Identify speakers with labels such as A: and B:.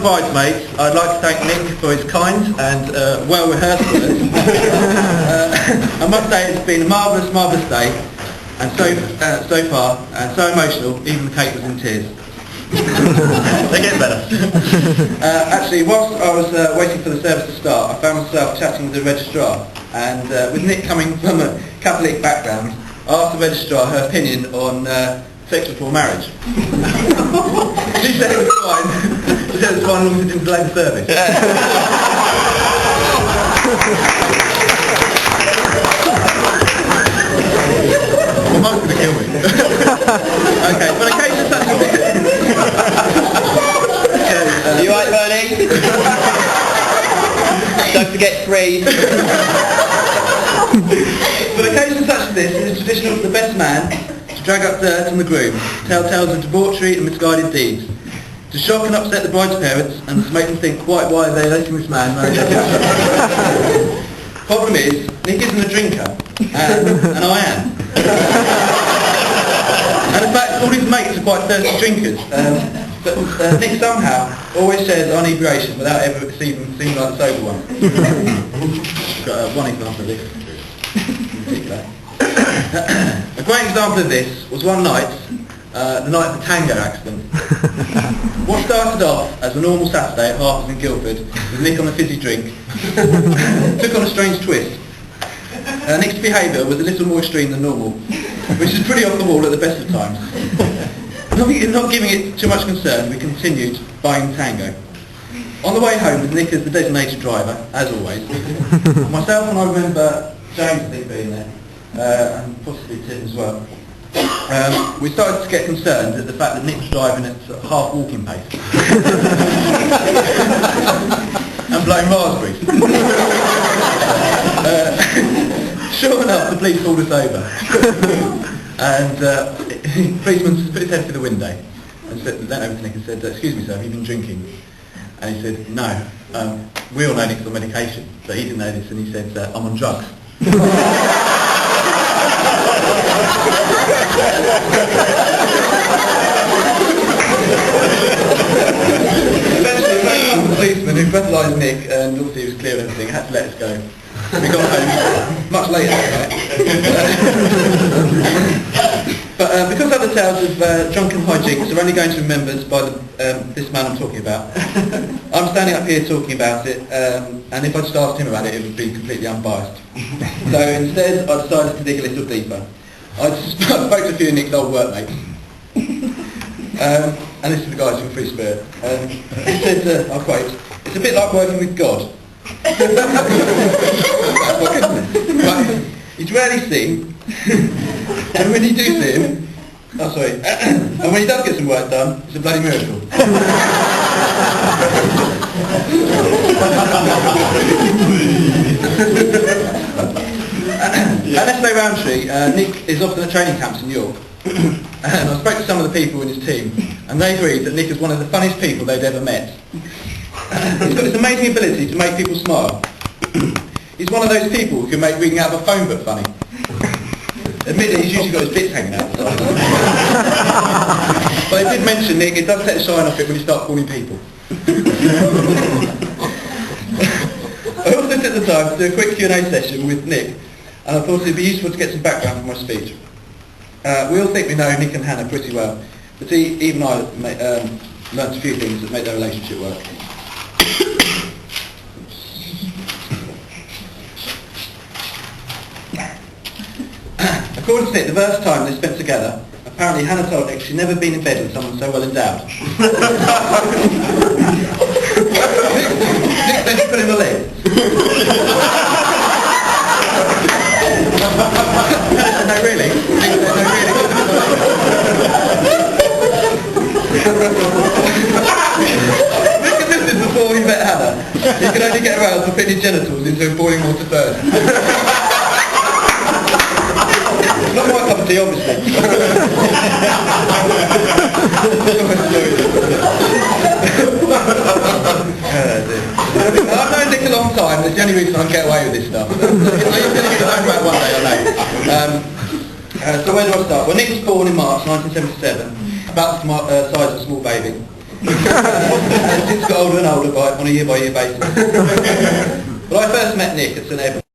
A: bridesmaids, I'd like to thank Nick for his kind and well-rehearsed words. I must say it's been a marvellous day, and so far, and so emotional, even the cake was in tears. They get better. Actually, whilst I was waiting for the service to start, I found myself chatting with the registrar, and with Nick coming from a Catholic background, I asked the registrar her opinion on sex before marriage. She said it was fine. She said it was fine as long as it didn't delay the service. Well, Mum's going to kill me. Okay, but occasionally such as this...
B: You right, Bernie? Don't forget Freeze.
A: But occasions such as this, it is traditional for the best man to drag up dirt on the groom, tell tales of debauchery and misguided deeds, to shock and upset the bride's parents, and to make them think quite why they're letting this man marry their daughter. Problem is, Nick isn't a drinker, and I am. And in fact, all his mates are quite thirsty drinkers. But Nick somehow always shares our inebriation without ever seeming like the sober one. Got one example of this. A great example of this was one night, the night of the Tango accident. What started off as a normal Saturday at Harper's in Guildford, with Nick on a fizzy drink, took on a strange twist. Nick's behaviour was a little more extreme than normal, which is pretty off the wall at the best of times. Not giving it too much concern, we continued buying Tango. On the way home with Nick as the designated driver, as always, myself and I remember James I think being there, and possibly Tim as well. We started to get concerned at the fact that Nick was driving at sort of half walking pace. And blowing raspberries. Sure enough, the police pulled us over. And the policeman put his head through the window and leant over to Nick and said, "Excuse me sir, have you been drinking?" And he said, "No, we all know Nick's on medication," but he didn't know this, and he said, "I'm on drugs." Eventually, the policeman who breathalyzed Nick, and obviously he was clear of everything, had to let us go. We got home much later that night. But because other tales of drunken hijinks are only going to be remembered by this man I'm talking about, I'm standing up here talking about it, and if I just asked him about it, it would be completely unbiased. So instead, I decided to dig a little deeper. I spoke to a few of Nick's old workmates, and this is the guys from Free Spirit. He said, I quote, "It's a bit like working with God. But he's rarely seen, and when you do see him, and when he does get some work done, it's a bloody miracle." At Nestle Roundtree, Nick is often at training camps in York, and I spoke to some of the people in his team, and they agreed that Nick is one of the funniest people they'd ever met. He's got this amazing ability to make people smile. He's one of those people who can make reading out of a phone book funny. Admittedly, he's usually got his bits hanging out the side. But I did mention, Nick, it does take the shine off it when you start calling people. I also took the time to do a quick Q&A session with Nick, and I thought it'd be useful to get some background from my speech. We all think we know Nick and Hannah pretty well, but even I learnt a few things that make their relationship work. According to Nick, the first time they spent together, apparently Hannah told Nick she'd never been in bed with someone so well endowed. Nick then put him a leg. Hannah said, "No, really?" Nick said, "No, really?" Nick admitted before he met Hannah, he could only get aroused for putting his genitals into boiling water first. Not my cup of tea, obviously. I've known Nick a long time, and it's the only reason I can get away with this stuff. He's going to get his own right one day, I know. So where do I start? Well, Nick was born in March 1977, about the size of a small baby. and since got older and older on a year-by-year basis. But I first met Nick at St Edmunds.